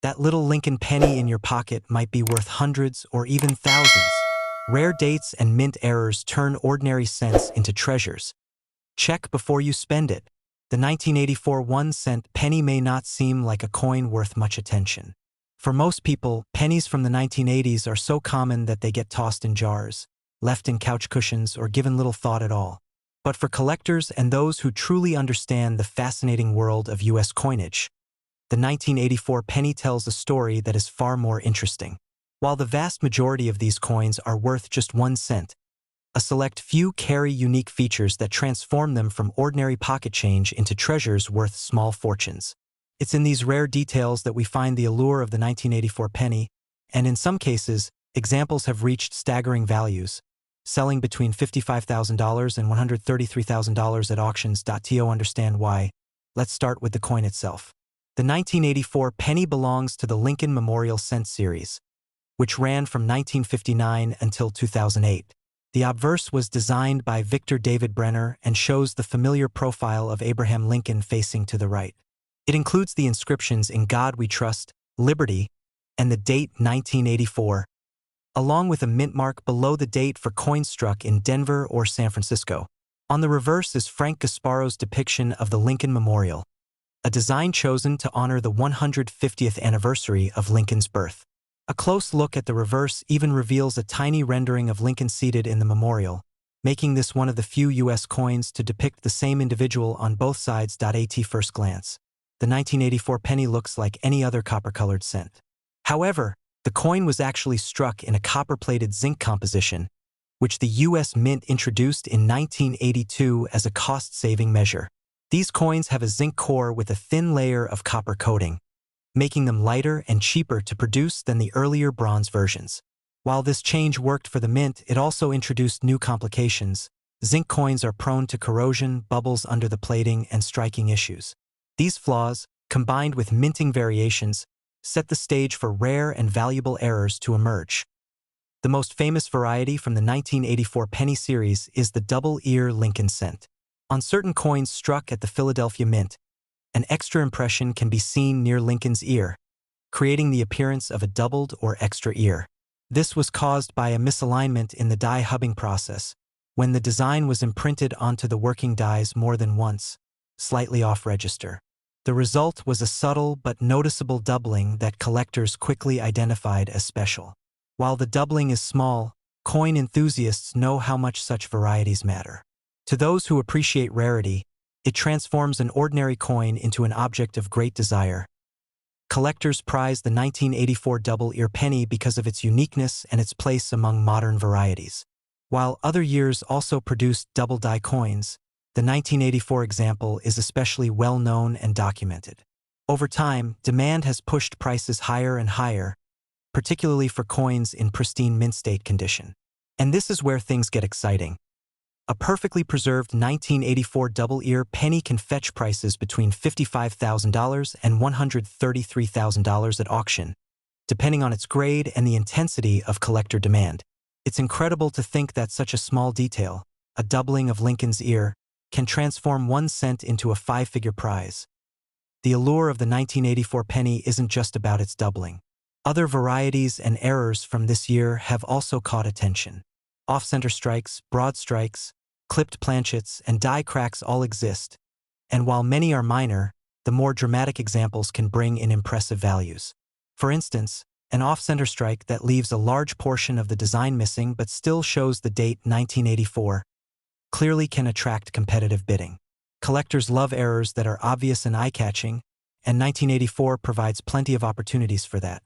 That little Lincoln penny in your pocket might be worth hundreds or even thousands. Rare dates and mint errors turn ordinary cents into treasures. Check before you spend it. The 1984 1-cent penny may not seem like a coin worth much attention. For most people, pennies from the 1980s are so common that they get tossed in jars, left in couch cushions, or given little thought at all. But for collectors and those who truly understand the fascinating world of U.S. coinage, the 1984 penny tells a story that is far more interesting. While the vast majority of these coins are worth just 1 cent, a select few carry unique features that transform them from ordinary pocket change into treasures worth small fortunes. It's in these rare details that we find the allure of the 1984 penny, and in some cases, examples have reached staggering values, selling between $55,000 and $133,000 at auctions. To understand why, let's start with the coin itself. The 1984 penny belongs to the Lincoln Memorial Cent series, which ran from 1959 until 2008. The obverse was designed by Victor David Brenner and shows the familiar profile of Abraham Lincoln facing to the right. It includes the inscriptions "In God We Trust," "Liberty," and the date 1984, along with a mint mark below the date for coins struck in Denver or San Francisco. On the reverse is Frank Gasparo's depiction of the Lincoln Memorial, a design chosen to honor the 150th anniversary of Lincoln's birth. A close look at the reverse even reveals a tiny rendering of Lincoln seated in the memorial, making this one of the few U.S. coins to depict the same individual on both sides. At first glance, the 1984 penny looks like any other copper-colored cent. However, the coin was actually struck in a copper-plated zinc composition, which the U.S. Mint introduced in 1982 as a cost-saving measure. These coins have a zinc core with a thin layer of copper coating, making them lighter and cheaper to produce than the earlier bronze versions. While this change worked for the mint, it also introduced new complications. Zinc coins are prone to corrosion, bubbles under the plating, and striking issues. These flaws, combined with minting variations, set the stage for rare and valuable errors to emerge. The most famous variety from the 1984 penny series is the double-ear Lincoln cent. On certain coins struck at the Philadelphia Mint, an extra impression can be seen near Lincoln's ear, creating the appearance of a doubled or extra ear. This was caused by a misalignment in the die hubbing process, when the design was imprinted onto the working dies more than once, slightly off register. The result was a subtle but noticeable doubling that collectors quickly identified as special. While the doubling is small, coin enthusiasts know how much such varieties matter. To those who appreciate rarity, it transforms an ordinary coin into an object of great desire. Collectors prize the 1984 double-ear penny because of its uniqueness and its place among modern varieties. While other years also produced double-die coins, the 1984 example is especially well-known and documented. Over time, demand has pushed prices higher and higher, particularly for coins in pristine mint state condition. And this is where things get exciting. A perfectly preserved 1984 double-ear penny can fetch prices between $55,000 and $133,000 at auction, depending on its grade and the intensity of collector demand. It's incredible to think that such a small detail, a doubling of Lincoln's ear, can transform 1 cent into a 5-figure prize. The allure of the 1984 penny isn't just about its doubling. Other varieties and errors from this year have also caught attention. Off-center strikes, broad strikes, clipped planchets, and die cracks all exist, and while many are minor, the more dramatic examples can bring in impressive values. For instance, an off-center strike that leaves a large portion of the design missing but still shows the date 1984 clearly can attract competitive bidding. Collectors love errors that are obvious and eye-catching, and 1984 provides plenty of opportunities for that.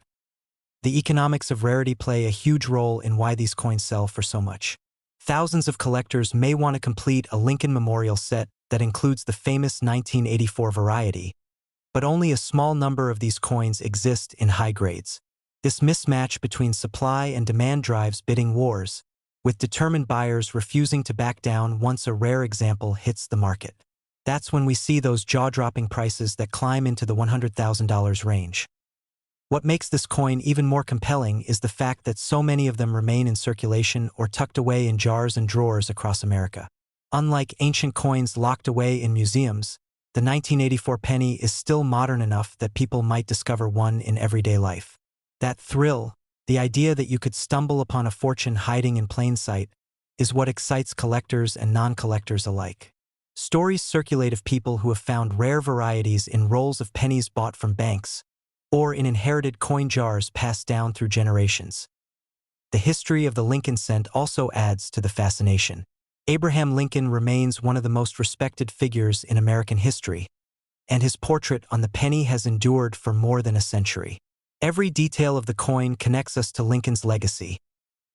The economics of rarity play a huge role in why these coins sell for so much. Thousands of collectors may want to complete a Lincoln Memorial set that includes the famous 1984 variety, but only a small number of these coins exist in high grades. This mismatch between supply and demand drives bidding wars, with determined buyers refusing to back down once a rare example hits the market. That's when we see those jaw-dropping prices that climb into the $100,000 range. What makes this coin even more compelling is the fact that so many of them remain in circulation or tucked away in jars and drawers across America. Unlike ancient coins locked away in museums, the 1984 penny is still modern enough that people might discover one in everyday life. That thrill, the idea that you could stumble upon a fortune hiding in plain sight, is what excites collectors and non-collectors alike. Stories circulate of people who have found rare varieties in rolls of pennies bought from banks, or in inherited coin jars passed down through generations. The history of the Lincoln cent also adds to the fascination. Abraham Lincoln remains one of the most respected figures in American history, and his portrait on the penny has endured for more than a century. Every detail of the coin connects us to Lincoln's legacy,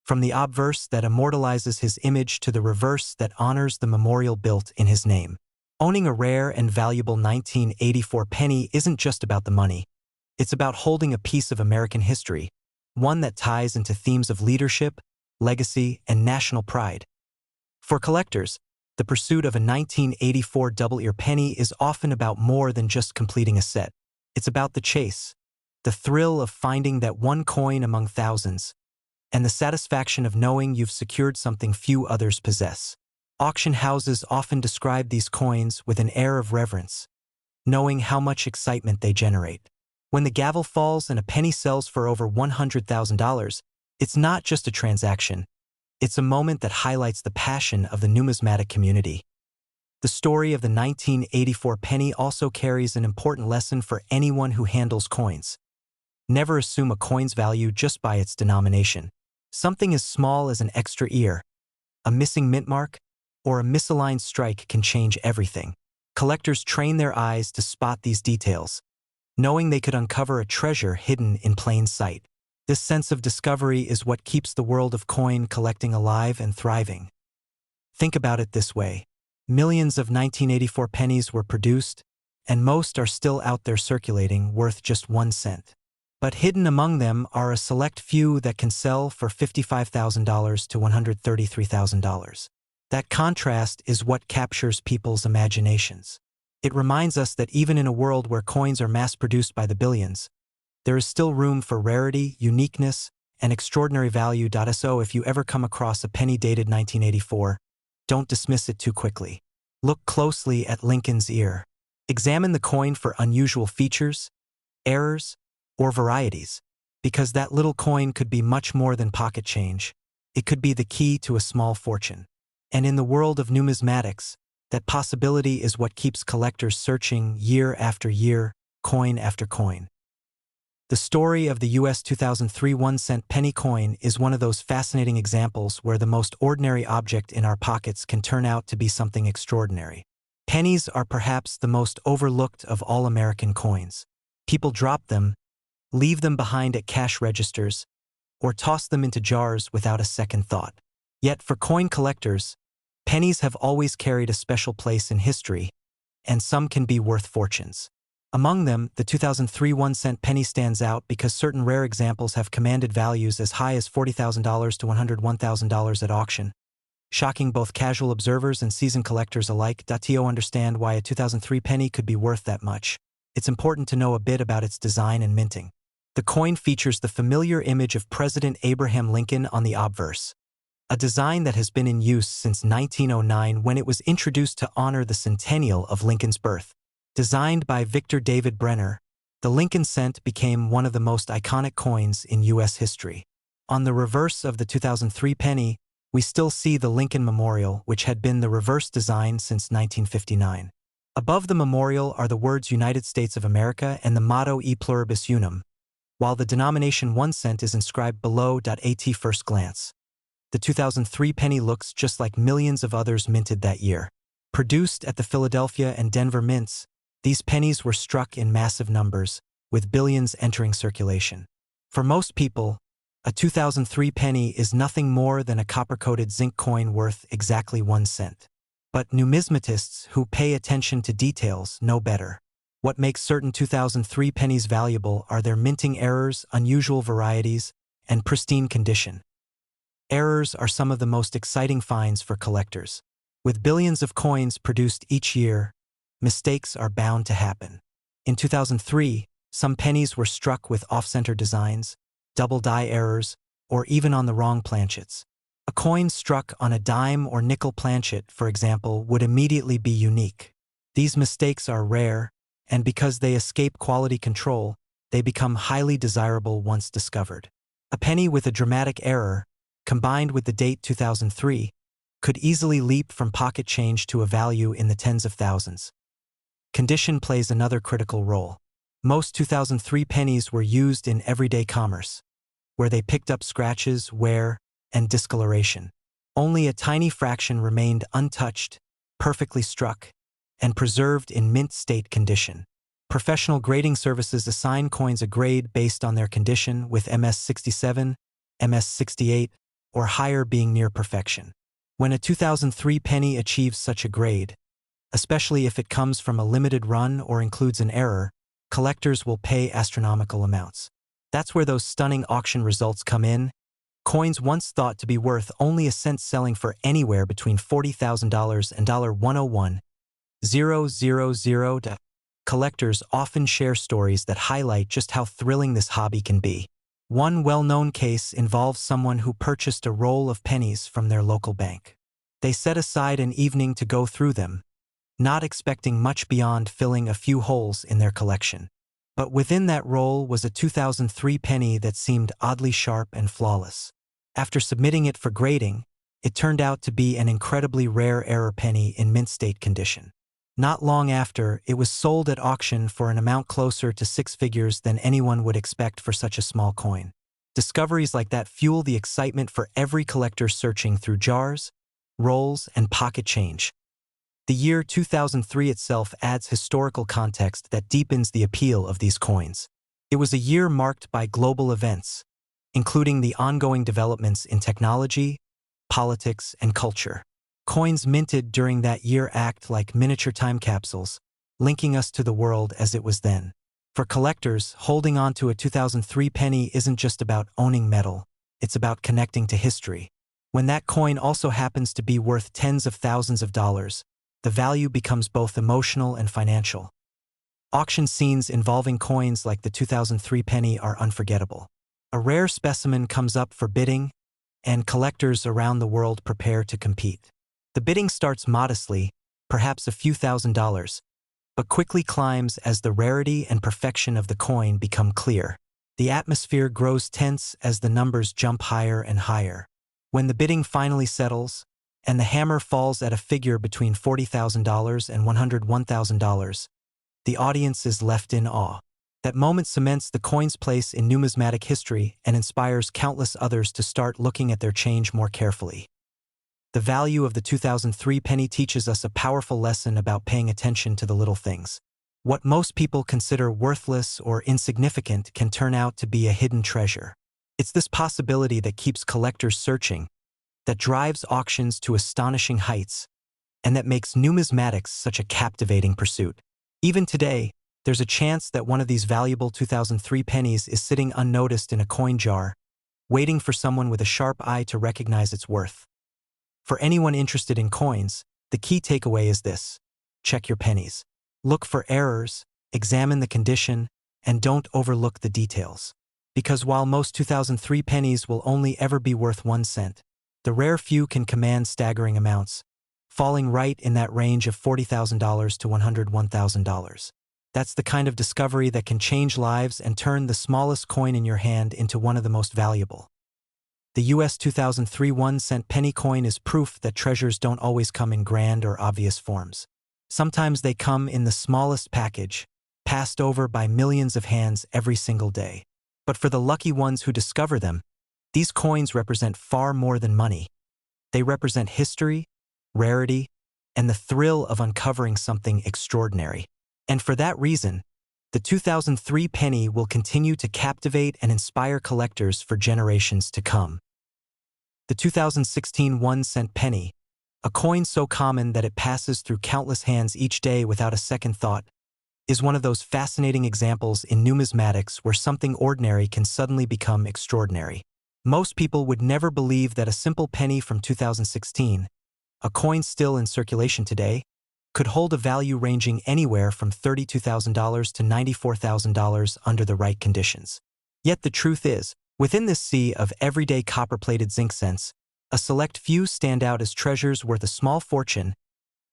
from the obverse that immortalizes his image to the reverse that honors the memorial built in his name. Owning a rare and valuable 1984 penny isn't just about the money. It's about holding a piece of American history, one that ties into themes of leadership, legacy, and national pride. For collectors, the pursuit of a 1984 double-ear penny is often about more than just completing a set. It's about the chase, the thrill of finding that one coin among thousands, and the satisfaction of knowing you've secured something few others possess. Auction houses often describe these coins with an air of reverence, knowing how much excitement they generate. When the gavel falls and a penny sells for over $100,000, it's not just a transaction. It's a moment that highlights the passion of the numismatic community. The story of the 1984 penny also carries an important lesson for anyone who handles coins. Never assume a coin's value just by its denomination. Something as small as an extra ear, a missing mint mark, or a misaligned strike can change everything. Collectors train their eyes to spot these details, knowing they could uncover a treasure hidden in plain sight. This sense of discovery is what keeps the world of coin collecting alive and thriving. Think about it this way. Millions of 1984 pennies were produced, and most are still out there circulating, worth just 1 cent. But hidden among them are a select few that can sell for $55,000 to $133,000. That contrast is what captures people's imaginations. It reminds us that even in a world where coins are mass-produced by the billions, there is still room for rarity, uniqueness, and extraordinary value. So if you ever come across a penny dated 1984, don't dismiss it too quickly. Look closely at Lincoln's ear. Examine the coin for unusual features, errors, or varieties, because that little coin could be much more than pocket change. It could be the key to a small fortune. And in the world of numismatics, that possibility is what keeps collectors searching year after year, coin after coin. The story of the US 2003 1-cent penny coin is one of those fascinating examples where the most ordinary object in our pockets can turn out to be something extraordinary. Pennies are perhaps the most overlooked of all American coins. People drop them, leave them behind at cash registers, or toss them into jars without a second thought. Yet for coin collectors, pennies have always carried a special place in history, and some can be worth fortunes. Among them, the 2003 1-cent penny stands out because certain rare examples have commanded values as high as $40,000 to $101,000 at auction, shocking both casual observers and seasoned collectors alike. To understand why a 2003 penny could be worth that much, it's important to know a bit about its design and minting. The coin features the familiar image of President Abraham Lincoln on the obverse, a design that has been in use since 1909 when it was introduced to honor the centennial of Lincoln's birth. Designed by Victor David Brenner, the Lincoln cent became one of the most iconic coins in U.S. history. On the reverse of the 2003 penny, we still see the Lincoln Memorial, which had been the reverse design since 1959. Above the memorial are the words United States of America and the motto E Pluribus Unum, while the denomination 1 cent is inscribed below. At first glance, the 2003 penny looks just like millions of others minted that year. Produced at the Philadelphia and Denver mints, these pennies were struck in massive numbers, with billions entering circulation. For most people, a 2003 penny is nothing more than a copper-coated zinc coin worth exactly 1 cent. But numismatists who pay attention to details know better. What makes certain 2003 pennies valuable are their minting errors, unusual varieties, and pristine condition. Errors are some of the most exciting finds for collectors. With billions of coins produced each year, mistakes are bound to happen. In 2003, some pennies were struck with off-center designs, double die errors, or even on the wrong planchets. A coin struck on a dime or nickel planchet, for example, would immediately be unique. These mistakes are rare, and because they escape quality control, they become highly desirable once discovered. A penny with a dramatic error, combined with the date 2003, could easily leap from pocket change to a value in the tens of thousands. Condition plays another critical role. Most 2003 pennies were used in everyday commerce, where they picked up scratches, wear, and discoloration. Only a tiny fraction remained untouched, perfectly struck, and preserved in mint state condition. Professional grading services assign coins a grade based on their condition, with MS67, MS68, or higher being near perfection. When a 2003 penny achieves such a grade, especially if it comes from a limited run or includes an error, collectors will pay astronomical amounts. That's where those stunning auction results come in. Coins once thought to be worth only a cent selling for anywhere between $40,000 and $101,000. Collectors often share stories that highlight just how thrilling this hobby can be. One well-known case involves someone who purchased a roll of pennies from their local bank. They set aside an evening to go through them, not expecting much beyond filling a few holes in their collection. But within that roll was a 2003 penny that seemed oddly sharp and flawless. After submitting it for grading, it turned out to be an incredibly rare error penny in mint state condition. Not long after, it was sold at auction for an amount closer to six figures than anyone would expect for such a small coin. Discoveries like that fuel the excitement for every collector searching through jars, rolls, and pocket change. The year 2003 itself adds historical context that deepens the appeal of these coins. It was a year marked by global events, including the ongoing developments in technology, politics, and culture. Coins minted during that year act like miniature time capsules, linking us to the world as it was then. For collectors, holding on to a 2003 penny isn't just about owning metal, it's about connecting to history. When that coin also happens to be worth tens of thousands of dollars, the value becomes both emotional and financial. Auction scenes involving coins like the 2003 penny are unforgettable. A rare specimen comes up for bidding, and collectors around the world prepare to compete. The bidding starts modestly, perhaps a few $1,000s, but quickly climbs as the rarity and perfection of the coin become clear. The atmosphere grows tense as the numbers jump higher and higher. When the bidding finally settles, and the hammer falls at a figure between $40,000 and $101,000, the audience is left in awe. That moment cements the coin's place in numismatic history and inspires countless others to start looking at their change more carefully. The value of the 2003 penny teaches us a powerful lesson about paying attention to the little things. What most people consider worthless or insignificant can turn out to be a hidden treasure. It's this possibility that keeps collectors searching, that drives auctions to astonishing heights, and that makes numismatics such a captivating pursuit. Even today, there's a chance that one of these valuable 2003 pennies is sitting unnoticed in a coin jar, waiting for someone with a sharp eye to recognize its worth. For anyone interested in coins, the key takeaway is this: check your pennies. Look for errors, examine the condition, and don't overlook the details. Because while most 2003 pennies will only ever be worth 1 cent, the rare few can command staggering amounts, falling right in that range of $40,000 to $101,000. That's the kind of discovery that can change lives and turn the smallest coin in your hand into one of the most valuable. The US 2003 1-cent penny coin is proof that treasures don't always come in grand or obvious forms. Sometimes they come in the smallest package, passed over by millions of hands every single day. But for the lucky ones who discover them, these coins represent far more than money. They represent history, rarity, and the thrill of uncovering something extraordinary. And for that reason, the 2003 penny will continue to captivate and inspire collectors for generations to come. The 2016 1-cent penny, a coin so common that it passes through countless hands each day without a second thought, is one of those fascinating examples in numismatics where something ordinary can suddenly become extraordinary. Most people would never believe that a simple penny from 2016, a coin still in circulation today, could hold a value ranging anywhere from $32,000 to $94,000 under the right conditions. Yet the truth is, within this sea of everyday copper-plated zinc cents, a select few stand out as treasures worth a small fortune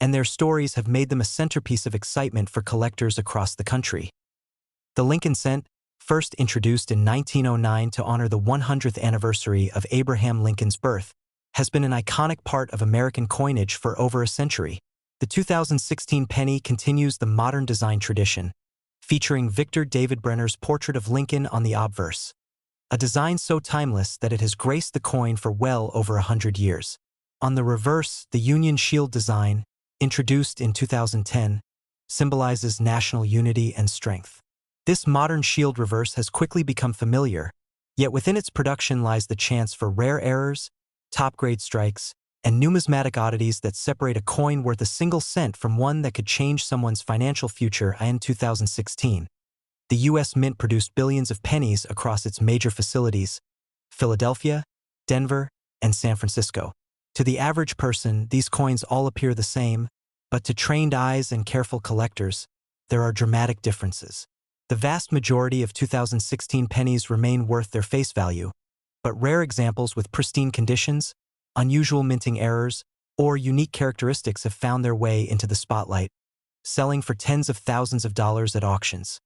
and their stories have made them a centerpiece of excitement for collectors across the country. The Lincoln cent, first introduced in 1909 to honor the 100th anniversary of Abraham Lincoln's birth, has been an iconic part of American coinage for over a century. The 2016 penny continues the modern design tradition, featuring Victor David Brenner's portrait of Lincoln on the obverse, a design so timeless that it has graced the coin for well over 100 years. On the reverse, the Union Shield design, introduced in 2010, symbolizes national unity and strength. This modern shield reverse has quickly become familiar, yet within its production lies the chance for rare errors, top-grade strikes, and numismatic oddities that separate a coin worth a single cent from one that could change someone's financial future. In 2016, the U.S. Mint produced billions of pennies across its major facilities, Philadelphia, Denver, and San Francisco. To the average person, these coins all appear the same, but to trained eyes and careful collectors, there are dramatic differences. The vast majority of 2016 pennies remain worth their face value, but rare examples with pristine conditions, unusual minting errors, or unique characteristics have found their way into the spotlight, selling for tens of thousands of dollars at auctions.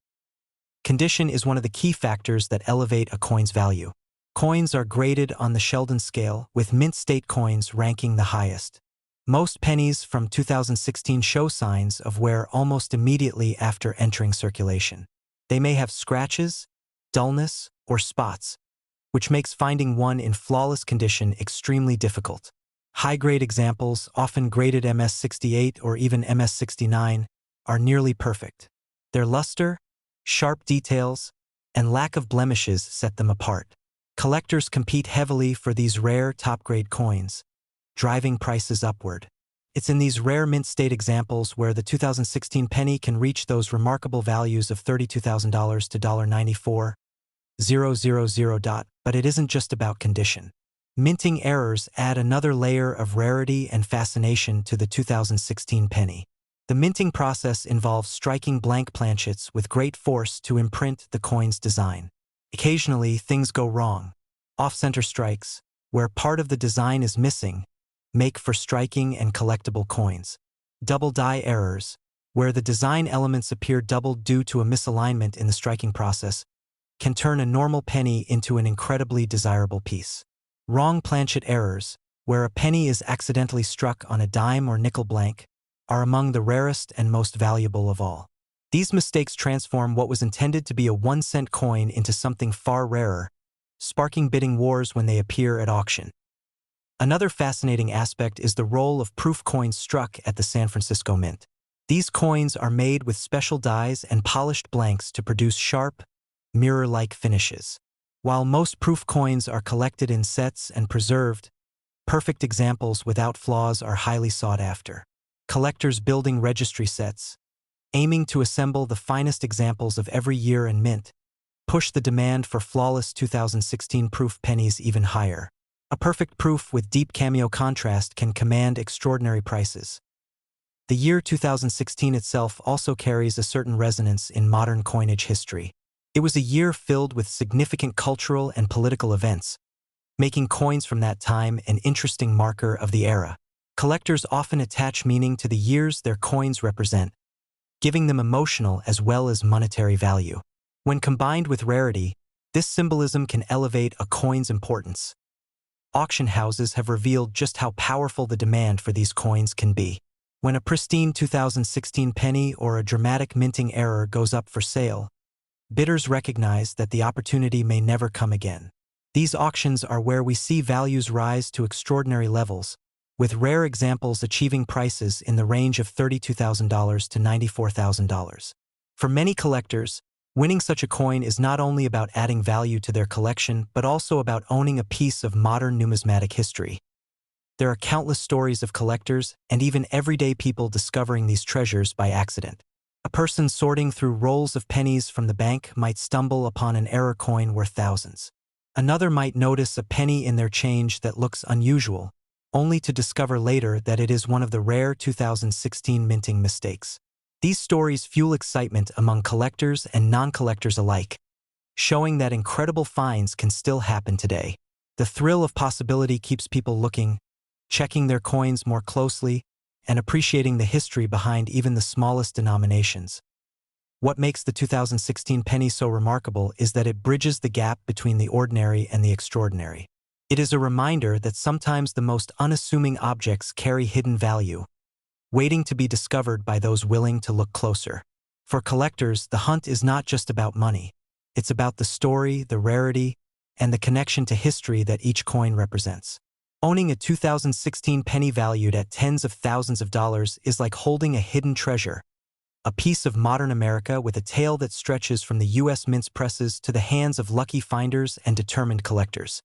Condition is one of the key factors that elevate a coin's value. Coins are graded on the Sheldon scale, with mint state coins ranking the highest. Most pennies from 2016 show signs of wear almost immediately after entering circulation. They may have scratches, dullness, or spots, which makes finding one in flawless condition extremely difficult. High-grade examples, often graded MS68 or even MS69, are nearly perfect. Their luster, sharp details, and lack of blemishes set them apart. Collectors compete heavily for these rare top-grade coins, driving prices upward. It's in these rare mint state examples where the 2016 penny can reach those remarkable values of $32,000 to $94,000. But it isn't just about condition. Minting errors add another layer of rarity and fascination to the 2016 penny. The minting process involves striking blank planchets with great force to imprint the coin's design. Occasionally, things go wrong. Off-center strikes, where part of the design is missing, make for striking and collectible coins. Double die errors, where the design elements appear doubled due to a misalignment in the striking process, can turn a normal penny into an incredibly desirable piece. Wrong planchet errors, where a penny is accidentally struck on a dime or nickel blank, are among the rarest and most valuable of all. These mistakes transform what was intended to be a 1-cent coin into something far rarer, sparking bidding wars when they appear at auction. Another fascinating aspect is the role of proof coins struck at the San Francisco Mint. These coins are made with special dies and polished blanks to produce sharp, mirror-like finishes. While most proof coins are collected in sets and preserved, perfect examples without flaws are highly sought after. Collectors building registry sets, aiming to assemble the finest examples of every year and mint, push the demand for flawless 2016 proof pennies even higher. A perfect proof with deep cameo contrast can command extraordinary prices. The year 2016 itself also carries a certain resonance in modern coinage history. It was a year filled with significant cultural and political events, making coins from that time an interesting marker of the era. Collectors often attach meaning to the years their coins represent, giving them emotional as well as monetary value. When combined with rarity, this symbolism can elevate a coin's importance. Auction houses have revealed just how powerful the demand for these coins can be. When a pristine 2016 penny or a dramatic minting error goes up for sale, bidders recognize that the opportunity may never come again. These auctions are where we see values rise to extraordinary levels, with rare examples achieving prices in the range of $32,000 to $94,000. For many collectors, winning such a coin is not only about adding value to their collection, but also about owning a piece of modern numismatic history. There are countless stories of collectors and even everyday people discovering these treasures by accident. A person sorting through rolls of pennies from the bank might stumble upon an error coin worth thousands. Another might notice a penny in their change that looks unusual, only to discover later that it is one of the rare 2016 minting mistakes. These stories fuel excitement among collectors and non-collectors alike, showing that incredible finds can still happen today. The thrill of possibility keeps people looking, checking their coins more closely, and appreciating the history behind even the smallest denominations. What makes the 2016 penny so remarkable is that it bridges the gap between the ordinary and the extraordinary. It is a reminder that sometimes the most unassuming objects carry hidden value, waiting to be discovered by those willing to look closer. For collectors, the hunt is not just about money. It's about the story, the rarity, and the connection to history that each coin represents. Owning a 2016 penny valued at tens of thousands of dollars is like holding a hidden treasure, a piece of modern America with a tale that stretches from the U.S. mint presses to the hands of lucky finders and determined collectors.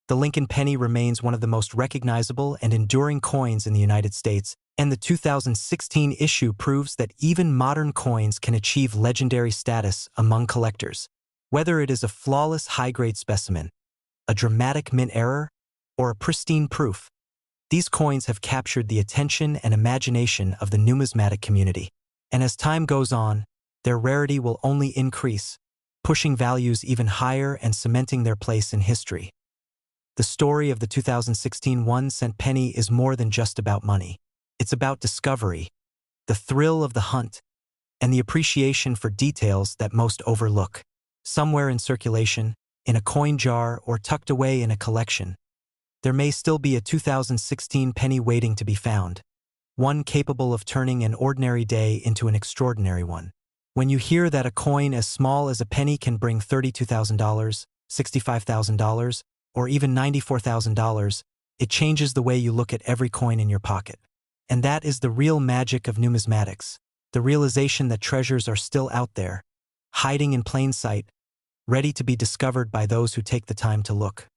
The Lincoln penny remains one of the most recognizable and enduring coins in the United States, and the 2016 issue proves that even modern coins can achieve legendary status among collectors. Whether it is a flawless high-grade specimen, a dramatic mint error, or a pristine proof, these coins have captured the attention and imagination of the numismatic community. And as time goes on, their rarity will only increase, pushing values even higher and cementing their place in history. The story of the 2016 1-cent penny is more than just about money. It's about discovery, the thrill of the hunt, and the appreciation for details that most overlook. Somewhere in circulation, in a coin jar, or tucked away in a collection, there may still be a 2016 penny waiting to be found, one capable of turning an ordinary day into an extraordinary one. When you hear that a coin as small as a penny can bring $32,000, $65,000, or even $94,000, it changes the way you look at every coin in your pocket. And that is the real magic of numismatics, the realization that treasures are still out there, hiding in plain sight, ready to be discovered by those who take the time to look.